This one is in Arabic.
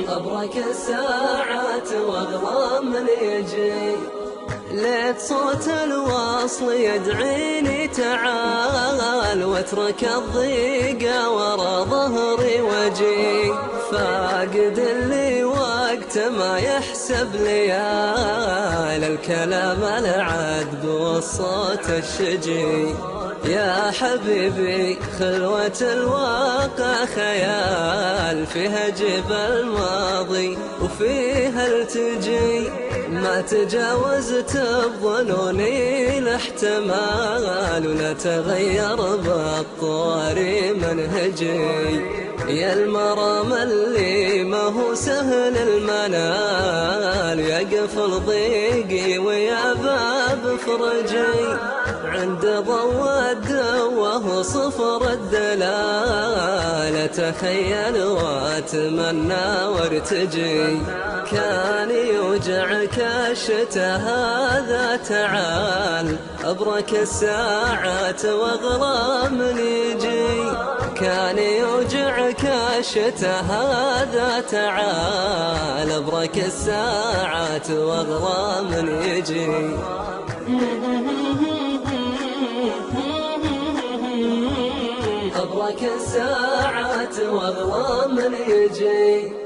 أبرك الساعات واغلى من يجي، ليت صوت الواصل يدعيني تعال، واترك الضيقة ورا ظهري وجي، فاقد اللي وقت ما يحسب ليال، الكلام العذب والصوت الشجي. يا حبيبي خلوة الواقع خيال، فيها جبال الماضي وفيها التجي، ما تجاوزت بظنوني الاحتمال، ولا تغير بالطواري منهجي. يا المرام اللي ما هو سهل المنال، يقفل ضيقي ويا باب فرجي، عند ضوء الدوه صفر الدلال، تخيل واتمنى وارتجي. كان يوجعك الشتا هذا تعال، أبرك الساعات واغلى من يجي، كان يوجعك الشتا هذا تعال، أبرك الساعات واغلى من يجي. أبرك الساعات واغلى من يجي.